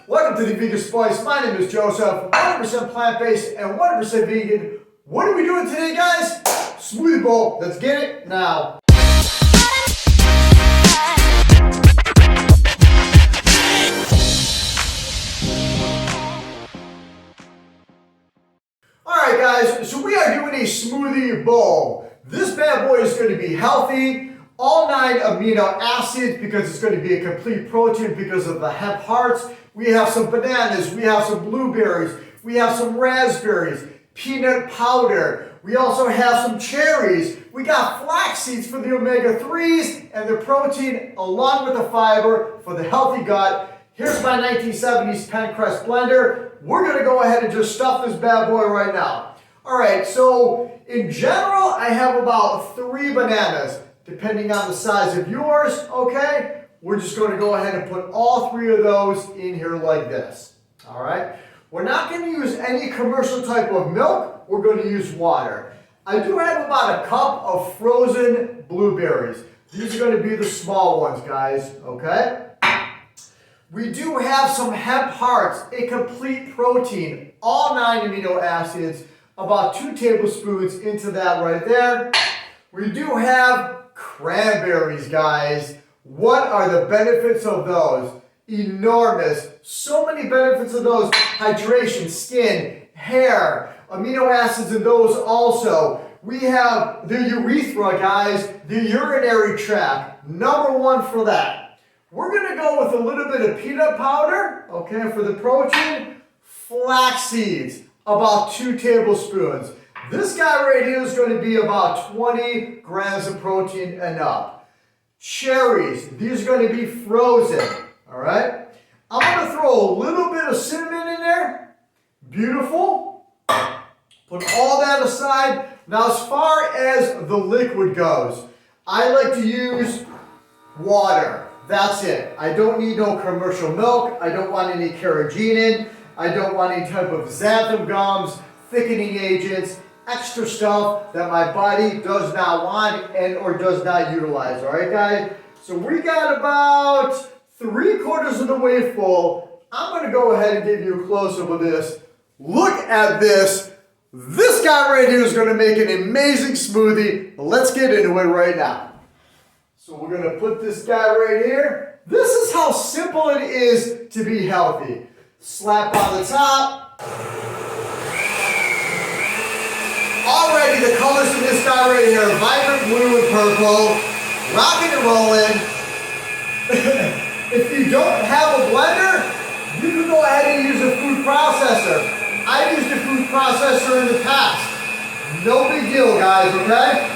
Welcome to the Vegan Spice. My name is Joseph, 100% plant-based and 100% vegan. What are we doing today, guys? Smoothie bowl. Let's get it now. Alright guys, so we are doing a smoothie bowl. This bad boy is going to be healthy. All 9 amino acids because it's going to be a complete protein because of the hemp hearts. We have some bananas, we have some blueberries, we have some raspberries, peanut powder. We also have some cherries. We got flax seeds for the omega-3s and the protein along with the fiber for the healthy gut. Here's my 1970s Pen Crest blender. We're going to go ahead and just stuff this bad boy right now. Alright, so in general I have about 3 bananas. Depending on the size of yours, okay? We're just going to go ahead and put all 3 of those in here like this. All right? We're not going to use any commercial type of milk. We're going to use water. I do have about a cup of frozen blueberries. These are going to be the small ones, guys, okay? We do have some hemp hearts, a complete protein, all 9 amino acids, about 2 tablespoons into that right there. We do have cranberries, guys. What are the benefits of those? Enormous. So many benefits of those. Hydration, skin, hair, amino acids in those also. We have the urethra, guys, the urinary tract. #1 for that. We're going to go with a little bit of peanut powder, okay, for the protein. Flax seeds, about 2 tablespoons. This guy right here is going to be about 20 grams of protein and up. Cherries, these are going to be frozen, all right? I'm going to throw a little bit of cinnamon in there. Beautiful. Put all that aside. Now, as far as the liquid goes, I like to use water. That's it. I don't need no commercial milk. I don't want any carrageenan. I don't want any type of xanthan gums, thickening agents, extra stuff that my body does not want and or does not utilize. All right, guys? So we got about 3/4 of the way full. I'm going to go ahead and give you a close-up of this. Look at this. This guy right here is going to make an amazing smoothie. Let's get into it right now. So we're going to put this guy right here. This is how simple it is to be healthy. Slap on the top. Already the colors in this guy right here, vibrant blue and purple, rocking and rolling. If you don't have a blender, you can go ahead and use a food processor. I used a food processor in the past. No big deal, guys, okay?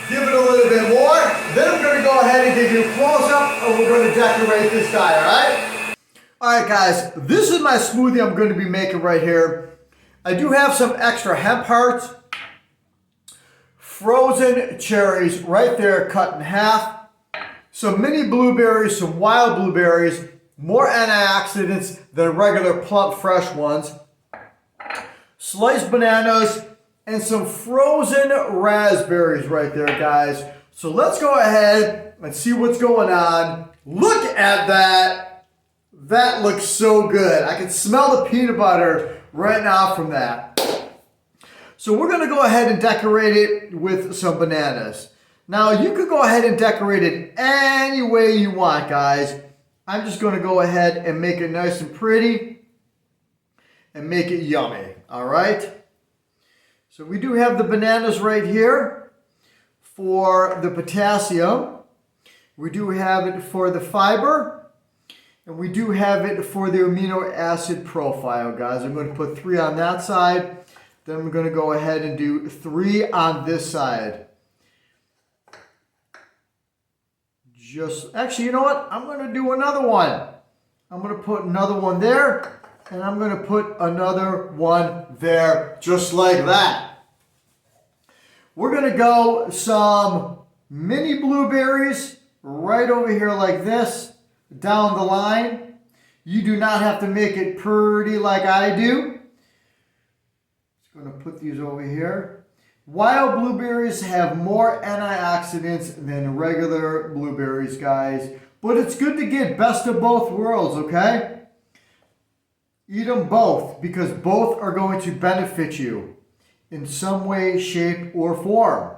Give it a little bit more. Then I'm going to go ahead and give you a close-up and we're going to decorate this guy, alright? Alright guys, this is my smoothie I'm going to be making right here. I do have some extra hemp hearts, frozen cherries right there cut in half, some mini blueberries, some wild blueberries, more antioxidants than regular plump fresh ones, sliced bananas, and some frozen raspberries right there, guys. So let's go ahead and see what's going on. Look at that. That looks so good. I can smell the peanut butter right now from that. So we're going to go ahead and decorate it with some bananas. Now you could go ahead and decorate it any way you want, guys. I'm just going to go ahead and make it nice and pretty and make it yummy. All right. So we do have the bananas right here for the potassium. We do have it for the fiber. And we do have it for the amino acid profile, guys. I'm going to put 3 on that side. Then we're going to go ahead and do 3 on this side. Actually, you know what? I'm going to do another one. I'm going to put another one there. And I'm going to put another one there, just like that. We're going to go some mini blueberries right over here like this. Down the line. You do not have to make it pretty like I do. Just going to put these over here. Wild blueberries have more antioxidants than regular blueberries, guys. But it's good to get best of both worlds, okay? Eat them both because both are going to benefit you in some way, shape, or form.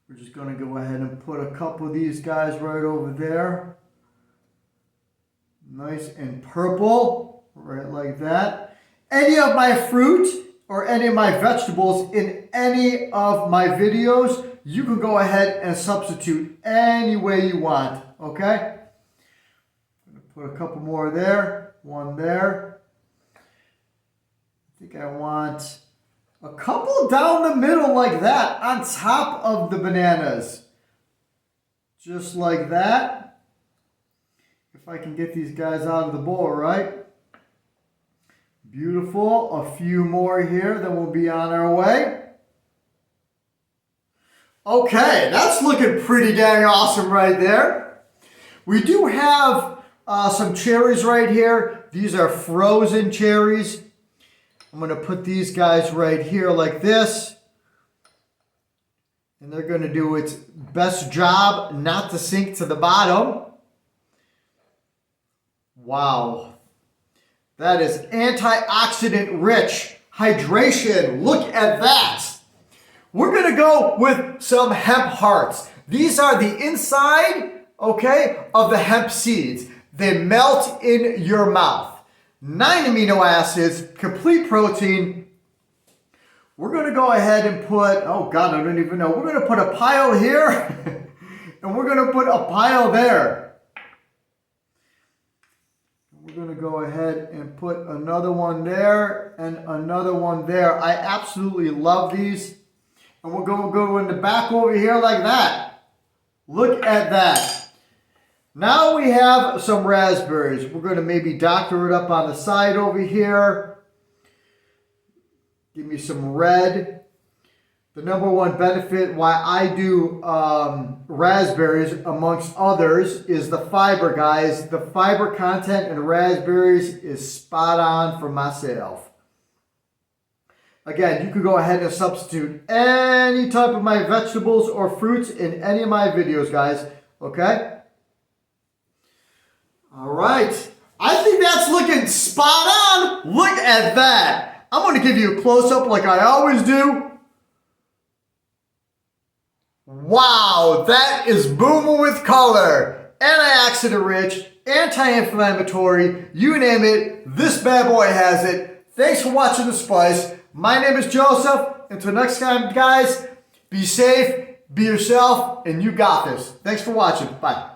We're just going to go ahead and put a couple of these guys right over there. Nice and purple, right like that. Any of my fruit or any of my vegetables in any of my videos, you can go ahead and substitute any way you want, okay? I'm going to put a couple more there, one there. I think I want a couple down the middle like that on top of the bananas. Just like that. If I can get these guys out of the bowl, right? Beautiful. A few more here, then we'll be on our way. Okay, that's looking pretty dang awesome right there. We do have some cherries right here. These are frozen cherries. I'm going to put these guys right here like this. And they're going to do its best job not to sink to the bottom. Wow. That is antioxidant rich hydration. Look at that. We're going to go with some hemp hearts. These are the inside, okay, of the hemp seeds. They melt in your mouth. 9 amino acids, complete protein. We're going to go ahead and put, oh God, I don't even know. We're going to put a pile here and we're going to put a pile there. We're going to go ahead and put another one there and another one there. I absolutely love these. And we're going to go in the back over here like that. Look at that. Now we have some raspberries. We're going to maybe doctor it up on the side over here. Give me some red. The number one benefit why I do raspberries amongst others is the fiber, guys. The fiber content in raspberries is spot on for myself. Again, you could go ahead and substitute any type of my vegetables or fruits in any of my videos, guys. Okay? All right. I think that's looking spot on. Look at that. I'm going to give you a close-up like I always do. Wow, that is booming with color. Antioxidant rich, anti-inflammatory, you name it, this bad boy has it. Thanks for watching The Spice. My name is Joseph. Until next time, guys, be safe, be yourself, and you got this. Thanks for watching. Bye.